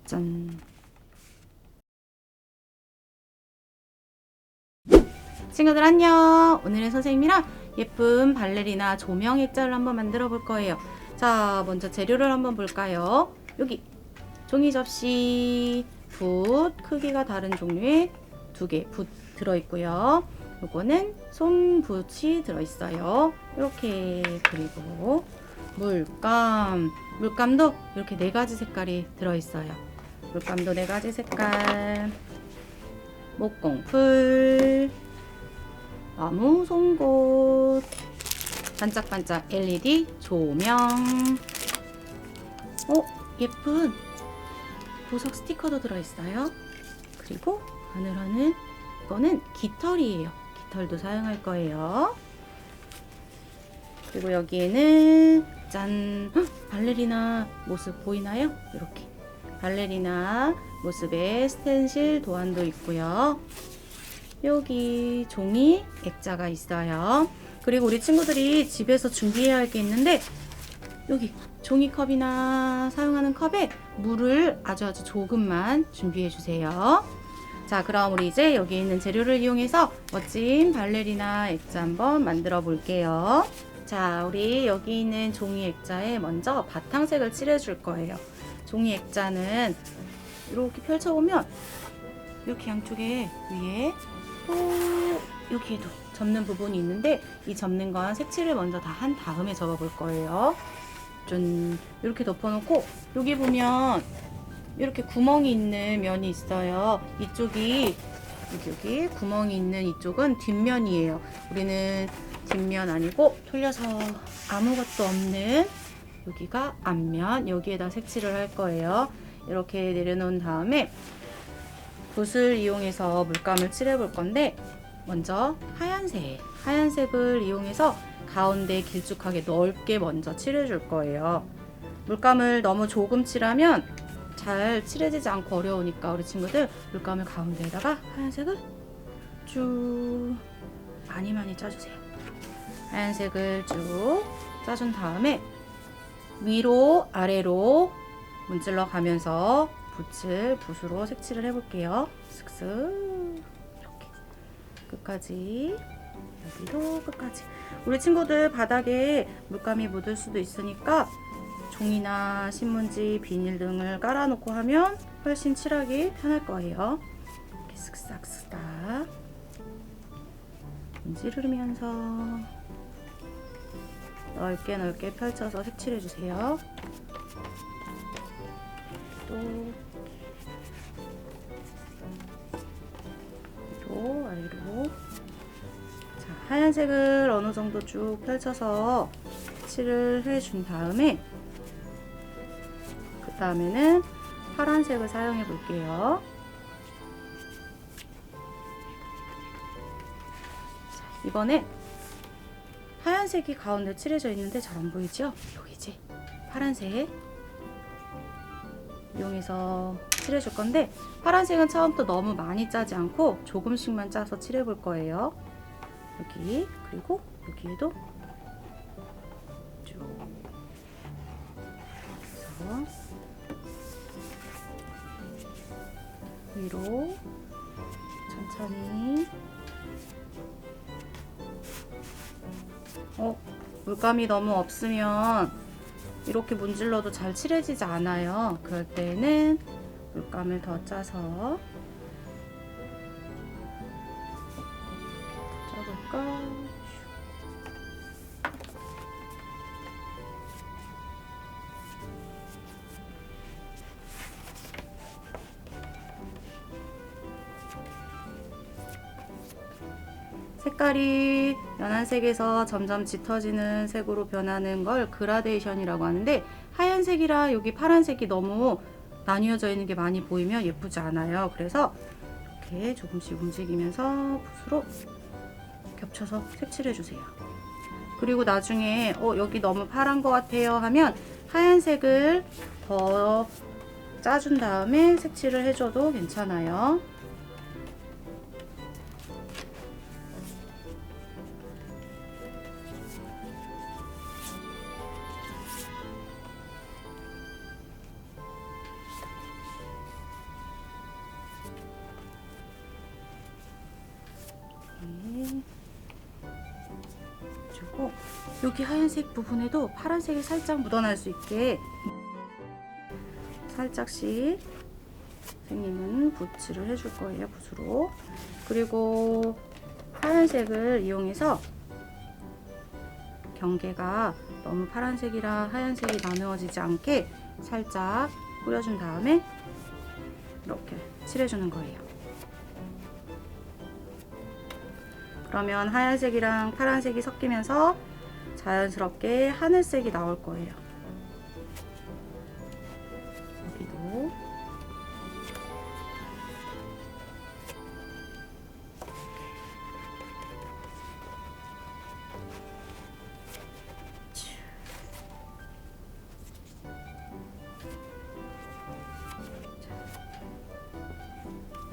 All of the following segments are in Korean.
짠. 친구들 안녕. 오늘은 선생님이랑 예쁜 발레리나 조명 액자를 한번 만들어 볼 거예요. 자, 먼저 재료를 한번 볼까요? 여기 종이 접시, 붓, 크기가 다른 종류의 2개 붓 들어있고요. 요거는 솜붓이 들어있어요. 이렇게. 그리고 물감도 이렇게 4가지 색깔이 들어있어요. 물감도 4가지 색깔, 목공풀, 나무 송곳, 반짝반짝 LED 조명, 예쁜 보석 스티커도 들어있어요. 그리고 바늘하는 이거는 깃털이에요. 깃털도 사용할 거예요. 그리고 여기에는 짠! 발레리나 모습 보이나요? 이렇게 발레리나 모습의 스텐실 도안도 있고요. 여기 종이 액자가 있어요. 그리고 우리 친구들이 집에서 준비해야 할 게 있는데, 여기 종이컵이나 사용하는 컵에 물을 아주 조금만 준비해 주세요. 자, 그럼 우리 이제 여기 있는 재료를 이용해서 멋진 발레리나 액자 한번 만들어 볼게요. 자, 우리 여기 있는 종이 액자에 먼저 바탕색을 칠해 줄 거예요. 종이 액자는 이렇게 펼쳐보면 이렇게 양쪽에 위에 또 여기에도 접는 부분이 있는데, 이 접는 건 색칠을 먼저 다 한 다음에 접어 볼 거예요. 짠! 이렇게 덮어놓고 여기 보면 이렇게 구멍이 있는 면이 있어요. 이쪽이 여기 구멍이 있는 이쪽은 뒷면이에요. 우리는 뒷면 아니고 돌려서 아무것도 없는 여기가 앞면, 여기에다 색칠을 할 거예요. 이렇게 내려놓은 다음에 붓을 이용해서 물감을 칠해 볼 건데, 먼저 하얀색을 이용해서 가운데 길쭉하게 넓게 먼저 칠해 줄 거예요. 물감을 너무 조금 칠하면 잘 칠해지지 않고 어려우니까 우리 친구들 물감을 가운데에다가 하얀색을 쭉 많이 짜주세요. 하얀색을 쭉 짜준 다음에 위로 아래로 문질러 가면서 붓으로 색칠을 해볼게요. 슥슥 이렇게 끝까지, 여기도 끝까지. 우리 친구들 바닥에 물감이 묻을 수도 있으니까 종이나 신문지, 비닐 등을 깔아놓고 하면 훨씬 칠하기 편할 거예요. 이렇게 쓱싹 문지르면서 넓게 펼쳐서 색칠해주세요. 또 위로 아래로. 자, 하얀색을 어느 정도 쭉 펼쳐서 칠을 해준 다음에 그 다음에는 파란색을 사용해 볼게요. 자, 이번엔 하얀색이 가운데 칠해져 있는데 잘 안 보이죠? 여기지. 파란색 이용해서 칠해줄 건데, 파란색은 처음부터 너무 많이 짜지 않고 조금씩만 짜서 칠해 볼 거예요. 여기, 그리고 여기에도 쭉 해서 위로 천천히. 물감이 너무 없으면 이렇게 문질러도 잘 칠해지지 않아요. 그럴 때는 물감을 더 짜서 짜볼까? 색깔이 연한 색에서 점점 짙어지는 색으로 변하는 걸 그라데이션이라고 하는데, 하얀색이랑 여기 파란색이 너무 나뉘어져 있는 게 많이 보이면 예쁘지 않아요. 그래서 이렇게 조금씩 움직이면서 붓으로 겹쳐서 색칠해 주세요. 그리고 나중에 여기 너무 파란 것 같아요 하면 하얀색을 더 짜준 다음에 색칠을 해줘도 괜찮아요. 주고 여기 하얀색 부분에도 파란색이 살짝 묻어날 수 있게 살짝씩 선생님은 붓칠을 해줄 거예요. 붓으로. 그리고 하얀색을 이용해서 경계가 너무 파란색이랑 하얀색이 나누어지지 않게 살짝 뿌려준 다음에 이렇게 칠해주는 거예요. 그러면 하얀색이랑 파란색이 섞이면서 자연스럽게 하늘색이 나올 거예요. 여기도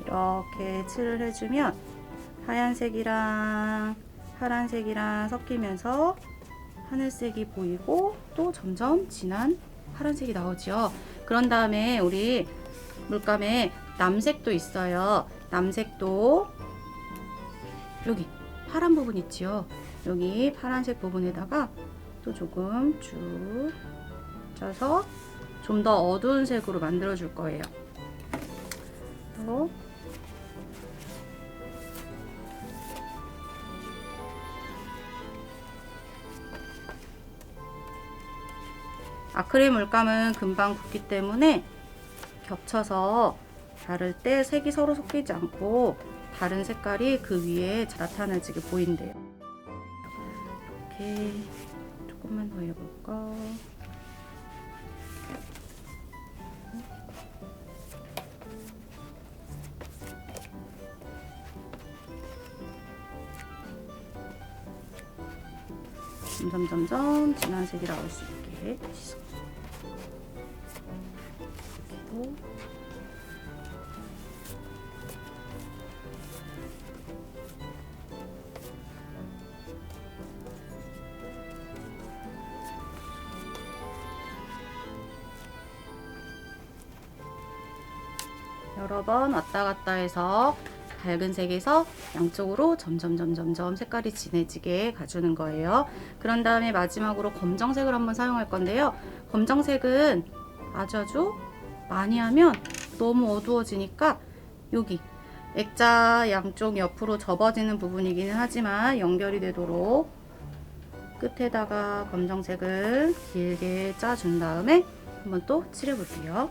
이렇게 칠을 해주면 하얀색이랑 파란색이랑 섞이면서 하늘색이 보이고 또 점점 진한 파란색이 나오죠. 그런 다음에 우리 물감에 남색도 있어요. 남색도 여기 파란 부분 있지요. 여기 파란색 부분에다가 또 조금 쭉 짜서 좀 더 어두운 색으로 만들어 줄 거예요. 또 아크릴 물감은 금방 굳기 때문에 겹쳐서 바를 때 색이 서로 섞이지 않고 다른 색깔이 그 위에 나타나지게 보인대요. 이렇게 조금만 더 해볼까? 점점 진한 색이 나올 수 있게 여기도 여러 번 왔다 갔다 해서 밝은 색에서 양쪽으로 점점 색깔이 진해지게 가주는 거예요. 그런 다음에 마지막으로 검정색을 한번 사용할 건데요. 검정색은 아주 많이 하면 너무 어두워지니까 여기 액자 양쪽 옆으로 접어지는 부분이기는 하지만 연결이 되도록 끝에다가 검정색을 길게 짜준 다음에 한번 또 칠해 볼게요.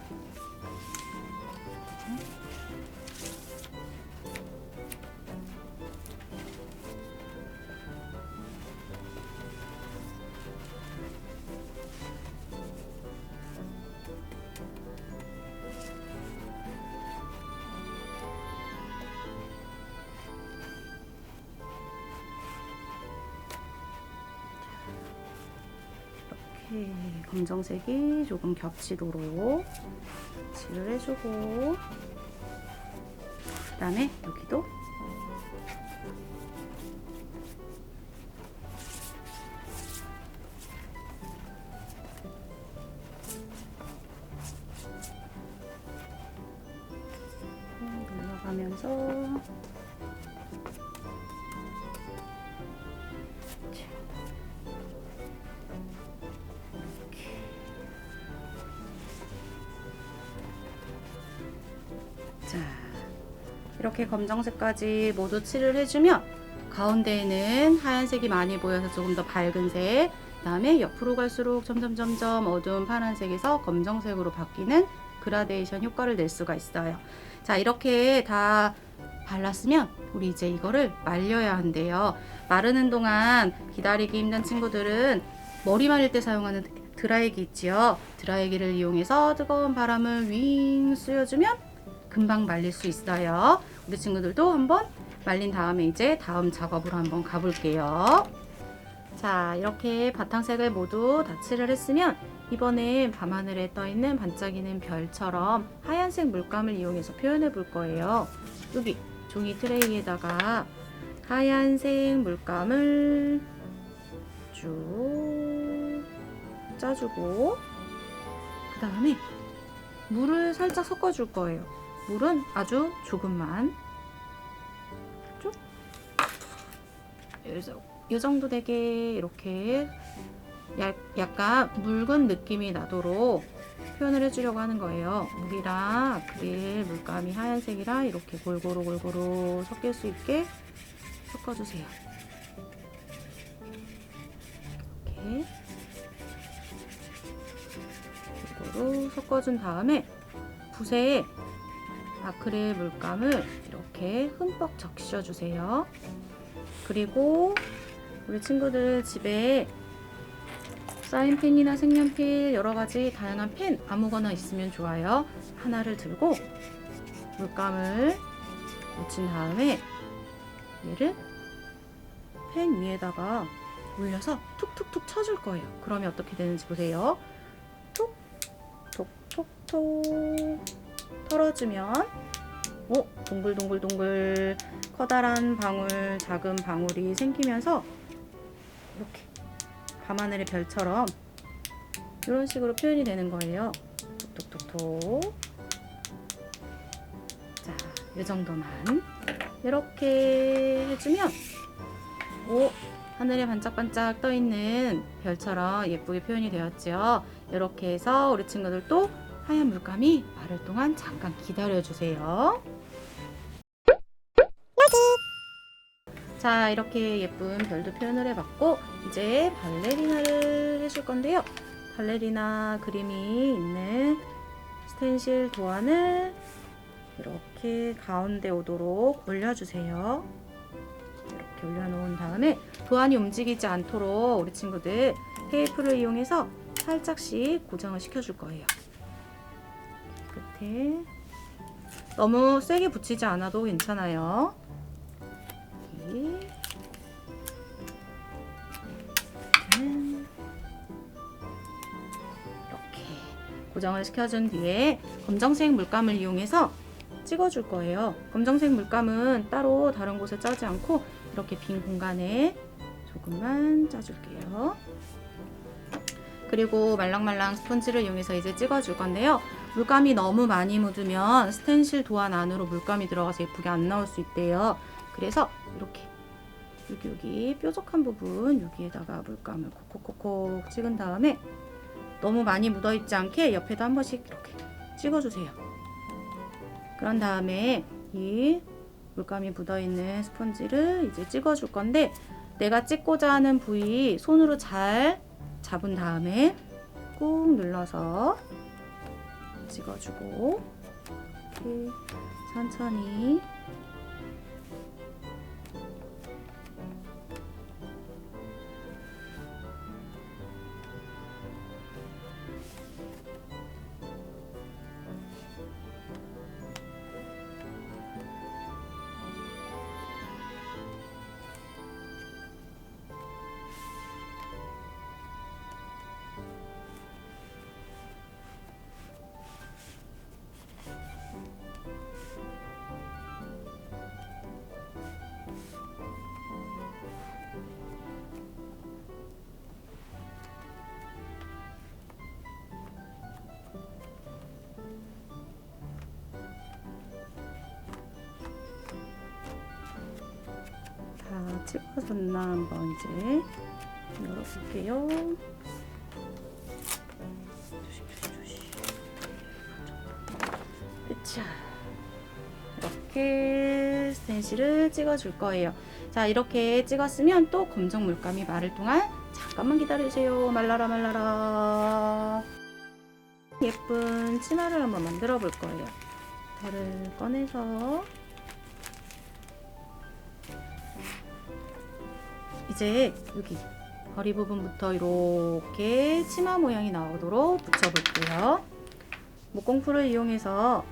검정색이 조금 겹치도록 칠을 해주고 그 다음에 여기도 눌러가면서 자, 이렇게 검정색까지 모두 칠을 해주면 가운데에는 하얀색이 많이 보여서 조금 더 밝은 색, 그 다음에 옆으로 갈수록 점점 어두운 파란색에서 검정색으로 바뀌는 그라데이션 효과를 낼 수가 있어요. 자, 이렇게 다 발랐으면 우리 이제 이거를 말려야 한대요. 마르는 동안 기다리기 힘든 친구들은 머리 말릴 때 사용하는 드라이기 있지요. 드라이기를 이용해서 뜨거운 바람을 윙 쐬어주면 금방 말릴 수 있어요. 우리 친구들도 한번 말린 다음에 이제 다음 작업으로 한번 가볼게요. 자, 이렇게 바탕색을 모두 다 칠을 했으면 이번엔 밤하늘에 떠있는 반짝이는 별처럼 하얀색 물감을 이용해서 표현해 볼 거예요. 여기 종이 트레이에다가 하얀색 물감을 쭉 짜주고 그 다음에 물을 살짝 섞어줄 거예요. 물은 아주 조금만 쭉 이 정도 되게 이렇게 약간 묽은 느낌이 나도록 표현을 해주려고 하는 거예요. 물이랑 아크릴 물감이 하얀색이랑 이렇게 골고루 섞일 수 있게 섞어주세요. 이렇게 골고루 섞어준 다음에 붓에 아크릴 물감을 이렇게 흠뻑 적셔주세요. 그리고 우리 친구들 집에 사인펜이나 색연필 여러가지 다양한 펜 아무거나 있으면 좋아요. 하나를 들고 물감을 묻힌 다음에 얘를 펜 위에다가 올려서 툭툭툭 쳐줄 거예요. 그러면 어떻게 되는지 보세요. 톡, 톡, 톡, 톡 털어주면 동글동글 커다란 방울, 작은 방울이 생기면서 이렇게 밤하늘의 별처럼 이런 식으로 표현이 되는 거예요. 톡톡톡톡. 자, 이 정도만 이렇게 해주면 하늘에 반짝반짝 떠있는 별처럼 예쁘게 표현이 되었죠. 이렇게 해서 우리 친구들도 하얀 물감이 마를 동안 잠깐 기다려주세요. 자, 이렇게 예쁜 별도 표현을 해봤고 이제 발레리나를 해줄 건데요. 발레리나 그림이 있는 스텐실 도안을 이렇게 가운데 오도록 올려주세요. 이렇게 올려놓은 다음에 도안이 움직이지 않도록 우리 친구들 테이프를 이용해서 살짝씩 고정을 시켜줄 거예요. 끝에 너무 세게 붙이지 않아도 괜찮아요. 이렇게 고정을 시켜준 뒤에 검정색 물감을 이용해서 찍어줄 거예요. 검정색 물감은 따로 다른 곳에 짜지 않고 이렇게 빈 공간에 조금만 짜줄게요. 그리고 말랑말랑 스펀지를 이용해서 이제 찍어줄 건데요. 물감이 너무 많이 묻으면 스텐실 도안 안으로 물감이 들어가서 예쁘게 안 나올 수 있대요. 그래서 이렇게 여기 뾰족한 부분 여기에다가 물감을 콕콕콕콕 찍은 다음에 너무 많이 묻어있지 않게 옆에도 한 번씩 이렇게 찍어주세요. 그런 다음에 이 물감이 묻어있는 스펀지를 이제 찍어줄 건데 내가 찍고자 하는 부위 손으로 잘 잡은 다음에 꾹 눌러서 찍어주고 이렇게 천천히 다 찍어졌나 한번 이제 열어볼게요. 자, 이렇게 스텐실을 찍어줄 거예요. 자, 이렇게 찍었으면 또 검정 물감이 마를 동안 잠깐만 기다려주세요. 말라라 말라라. 예쁜 치마를 한번 만들어 볼 거예요. 달을 꺼내서 이제 여기 허리 부분부터 이렇게 치마 모양이 나오도록 붙여볼게요. 목공풀을 이용해서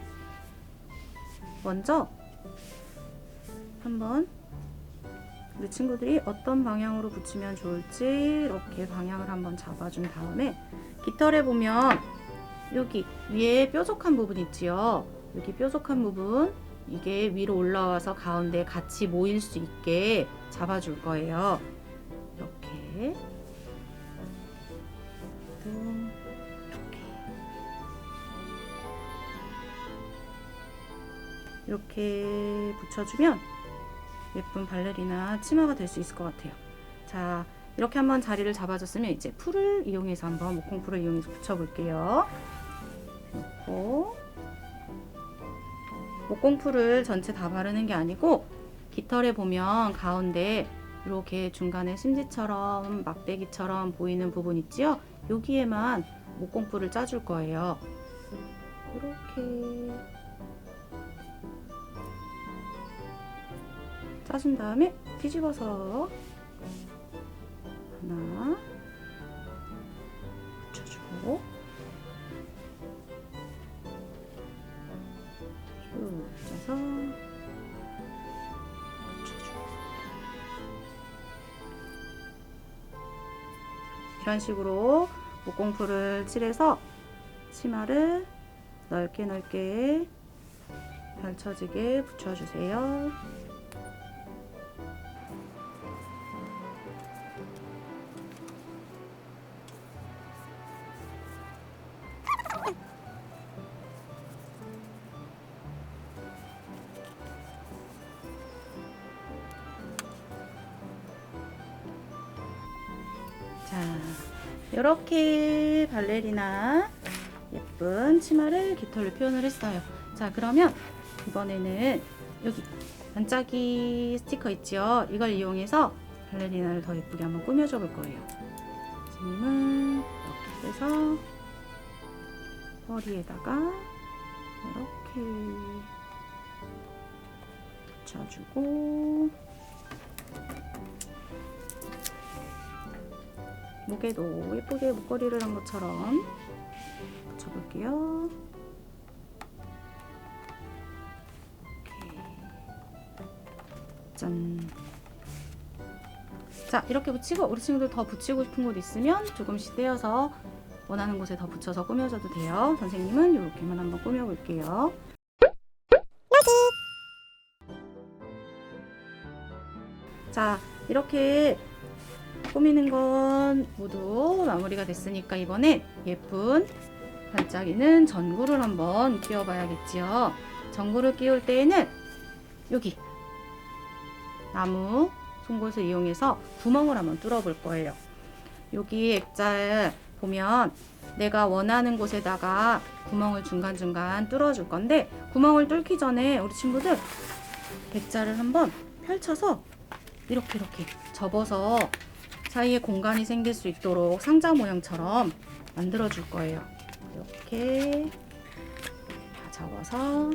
먼저 한번 우리 친구들이 어떤 방향으로 붙이면 좋을지 이렇게 방향을 한번 잡아준 다음에 깃털에 보면 여기 위에 뾰족한 부분 있지요. 여기 뾰족한 부분 이게 위로 올라와서 가운데 같이 모일 수 있게 잡아줄 거예요. 이렇게 이렇게 붙여주면 예쁜 발레리나 치마가 될 수 있을 것 같아요. 자, 이렇게 한번 자리를 잡아줬으면 이제 풀을 이용해서 한번 목공풀을 이용해서 붙여볼게요. 놓고 목공풀을 전체 다 바르는 게 아니고 깃털에 보면 가운데 이렇게 중간에 심지처럼 막대기처럼 보이는 부분 있지요? 여기에만 목공풀을 짜줄 거예요. 이렇게 짜준 다음에 뒤집어서 하나 붙여주고 쭉 짜서 붙여주고 이런 식으로 목공풀을 칠해서 치마를 넓게 넓게 펼쳐지게 붙여주세요. 자, 이렇게 발레리나 예쁜 치마를 깃털로 표현을 했어요. 자, 그러면 이번에는 여기 반짝이 스티커 있죠? 이걸 이용해서 발레리나를 더 예쁘게 한번 꾸며줘 볼 거예요. 선생님은 이렇게 해서 머리에다가 이렇게 붙여주고 목에도 예쁘게 목걸이를 한 것처럼 붙여볼게요. 이렇게. 짠. 자, 이렇게 붙이고 우리 친구들 더 붙이고 싶은 곳 있으면 조금씩 떼어서 원하는 곳에 더 붙여서 꾸며줘도 돼요. 선생님은 이렇게만 한번 꾸며볼게요. 자, 이렇게 꾸미는 건 모두 마무리가 됐으니까 이번엔 예쁜 반짝이는 전구를 한번 끼워봐야겠지요. 전구를 끼울 때에는 여기 나무 송곳을 이용해서 구멍을 한번 뚫어볼 거예요. 여기 액자에 보면 내가 원하는 곳에다가 구멍을 중간중간 뚫어줄 건데 구멍을 뚫기 전에 우리 친구들 액자를 한번 펼쳐서 이렇게 접어서 사이에 공간이 생길 수 있도록 상자 모양처럼 만들어 줄 거예요. 이렇게 다 접어서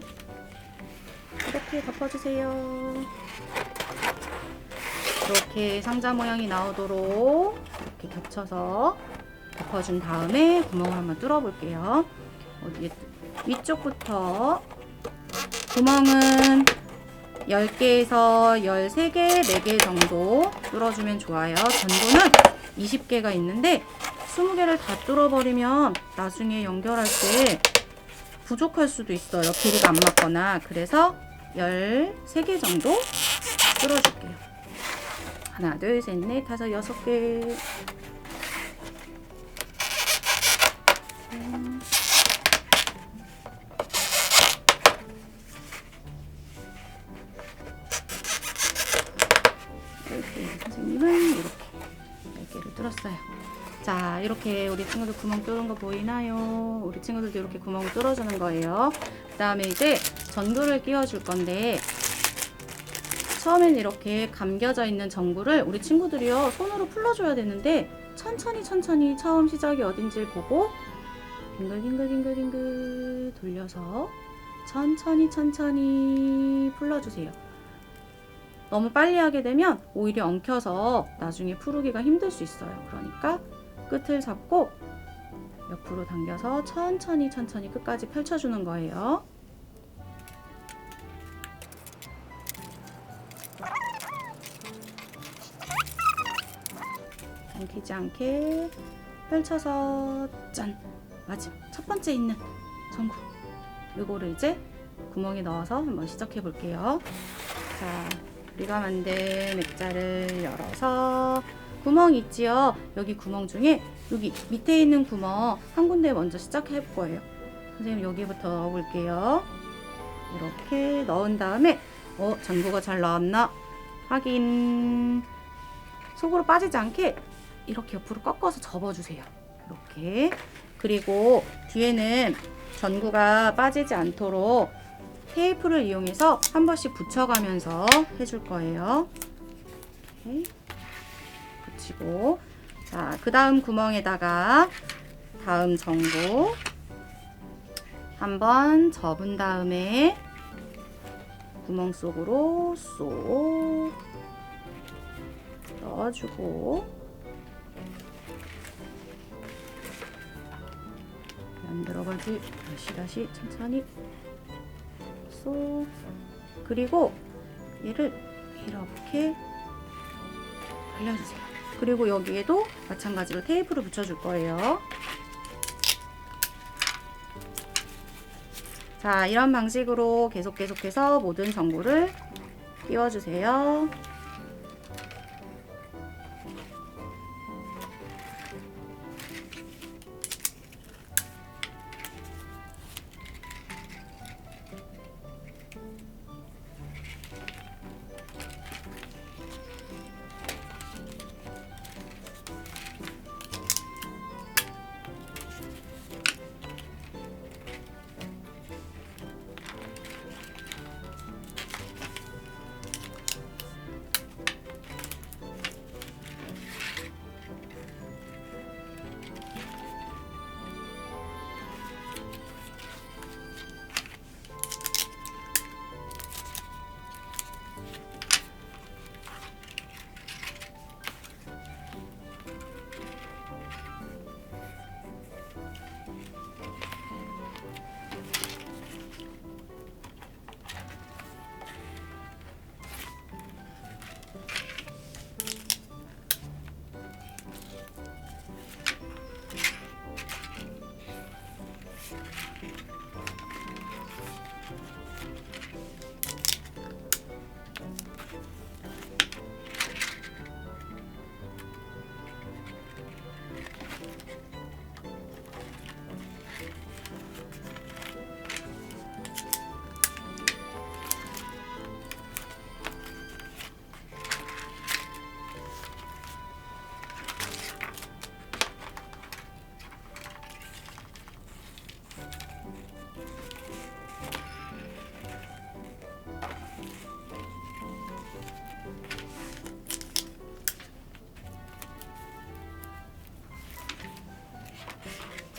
이렇게 덮어주세요. 이렇게 상자 모양이 나오도록 이렇게 겹쳐서 덮어준 다음에 구멍을 한번 뚫어 볼게요. 위쪽부터 구멍은 10개에서 13개, 4개 정도 뚫어주면 좋아요. 전구는 20개가 있는데 20개를 다 뚫어버리면 나중에 연결할 때 부족할 수도 있어요. 길이가 안 맞거나. 그래서 13개 정도 뚫어줄게요. 하나, 둘, 셋, 넷, 다섯, 6개. 선생님은 이렇게 10개를 뚫었어요. 자, 이렇게 우리 친구들 구멍 뚫은 거 보이나요? 우리 친구들도 이렇게 구멍을 뚫어주는 거예요. 그 다음에 이제 전구를 끼워줄 건데 처음엔 이렇게 감겨져 있는 전구를 우리 친구들이요 손으로 풀러줘야 되는데 천천히 처음 시작이 어딘지를 보고 빙글빙글 돌려서 천천히 풀러주세요. 너무 빨리 하게 되면 오히려 엉켜서 나중에 풀기가 힘들 수 있어요. 그러니까 끝을 잡고 옆으로 당겨서 천천히 끝까지 펼쳐주는 거예요. 엉키지 않게 펼쳐서 짠! 마지막 첫 번째 있는 전구 이거를 이제 구멍에 넣어서 한번 시작해 볼게요. 자, 우리가 만든 액자를 열어서 구멍 있지요? 여기 구멍 중에 여기 밑에 있는 구멍 한 군데 먼저 시작해 볼 거예요. 선생님 여기부터 넣어볼게요. 이렇게 넣은 다음에 전구가 잘 나왔나? 확인. 속으로 빠지지 않게 이렇게 옆으로 꺾어서 접어주세요. 이렇게. 그리고 뒤에는 전구가 빠지지 않도록 테이프를 이용해서 한 번씩 붙여가면서 해줄 거예요. 이렇게 붙이고, 자, 그 다음 구멍에다가 다음 전구 한번 접은 다음에 구멍 속으로 쏙 넣어주고, 안 들어가지. 다시 천천히 쏙. 그리고 얘를 이렇게 발려주세요. 그리고 여기에도 마찬가지로 테이프를 붙여줄 거예요. 자, 이런 방식으로 계속해서 모든 전구를 끼워주세요.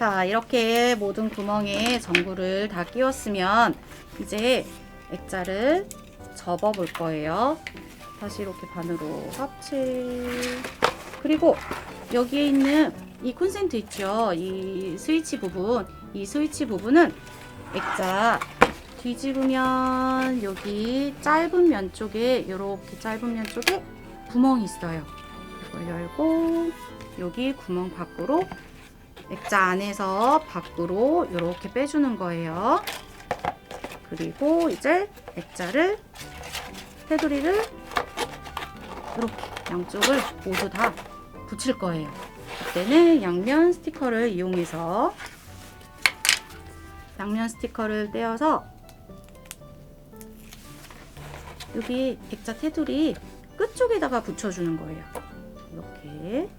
자, 이렇게 모든 구멍에 전구를 다 끼웠으면 이제 액자를 접어 볼 거예요. 다시 이렇게 반으로 합체. 그리고 여기에 있는 이 콘센트 있죠? 이 스위치 부분. 이 스위치 부분은 액자 뒤집으면 여기 짧은 면 쪽에, 이렇게 짧은 면 쪽에 구멍이 있어요. 이걸 열고 여기 구멍 밖으로, 액자 안에서 밖으로 이렇게 빼주는 거예요. 그리고 이제 액자를, 테두리를 이렇게 양쪽을 모두 다 붙일 거예요. 그때는 양면 스티커를 이용해서 양면 스티커를 떼어서 여기 액자 테두리 끝쪽에다가 붙여주는 거예요. 이렇게.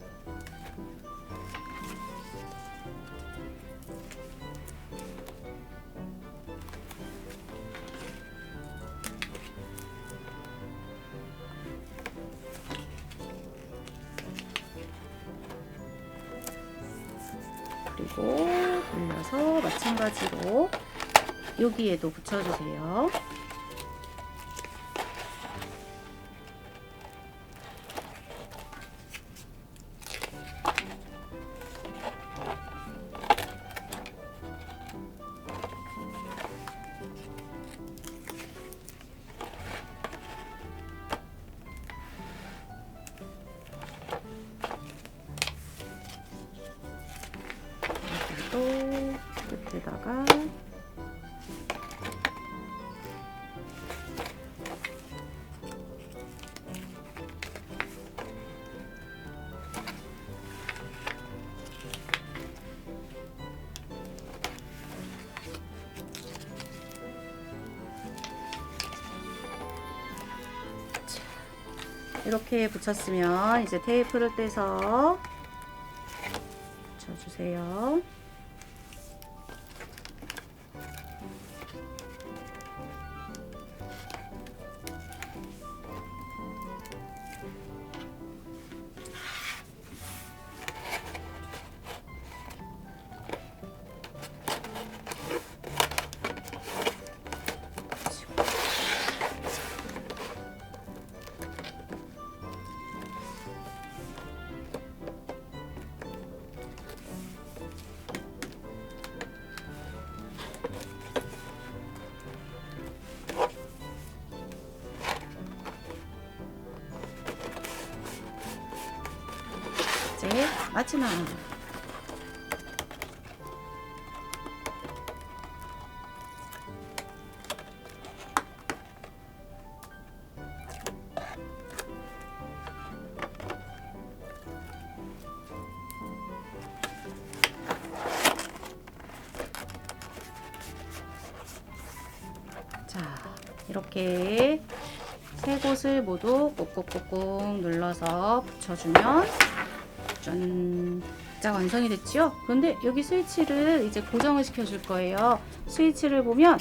그리고 돌려서 마찬가지로 여기에도 붙여주세요. 또 끝에다가 이렇게 붙였으면 이제 테이프를 떼서 붙여주세요. 이제 마지막 자, 이렇게 세 곳을 모두 꾹꾹꾹꾹 눌러서 붙여주면 짠! 자, 완성이 됐죠? 그런데 여기 스위치를 이제 고정을 시켜줄 거예요. 스위치를 보면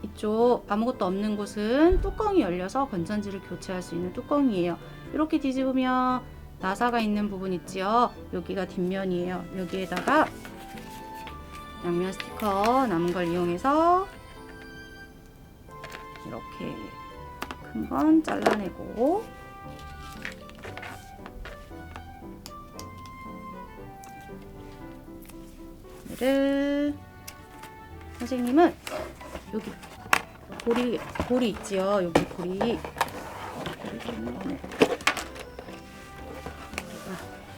이쪽 아무것도 없는 곳은 뚜껑이 열려서 건전지를 교체할 수 있는 뚜껑이에요. 이렇게 뒤집으면 나사가 있는 부분 있지요? 여기가 뒷면이에요. 여기에다가 양면 스티커 남은 걸 이용해서 이렇게 큰 건 잘라내고 얘를 선생님은 여기 볼이 있지요. 여기 볼이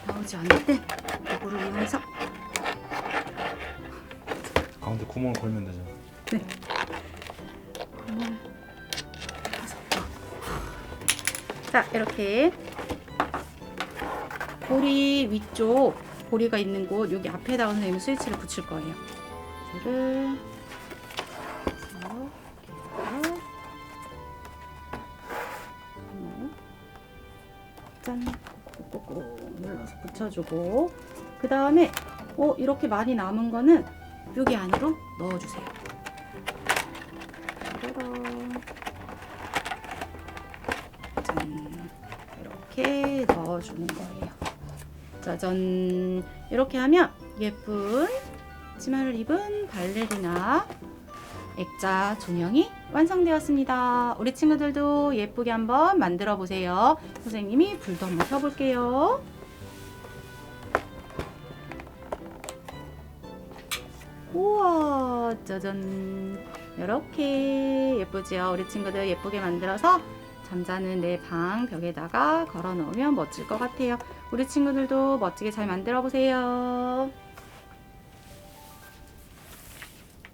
나오지 않을 때 이거를 이용해서 가운데 구멍을 걸면 되죠. 네. 자, 이렇게 보리 위쪽 보리가 있는 곳 여기 앞에다가 선생님은 스위치를 붙일 거예요. 얘를 짠 꾹꾹꾹 눌러서 붙여주고 그 다음에 이렇게 많이 남은 거는 여기 안으로 넣어주세요. 짠 이렇게 넣어주는 거예요. 짜잔 이렇게 하면 예쁜 치마를 입은 발레리나 액자 조명이 완성되었습니다. 우리 친구들도 예쁘게 한번 만들어 보세요. 선생님이 불도 한번 켜볼게요. 우와 짜잔 이렇게 예쁘지요. 우리 친구들 예쁘게 만들어서 잠자는 내 방 벽에다가 걸어 놓으면 멋질 것 같아요. 우리 친구들도 멋지게 잘 만들어 보세요.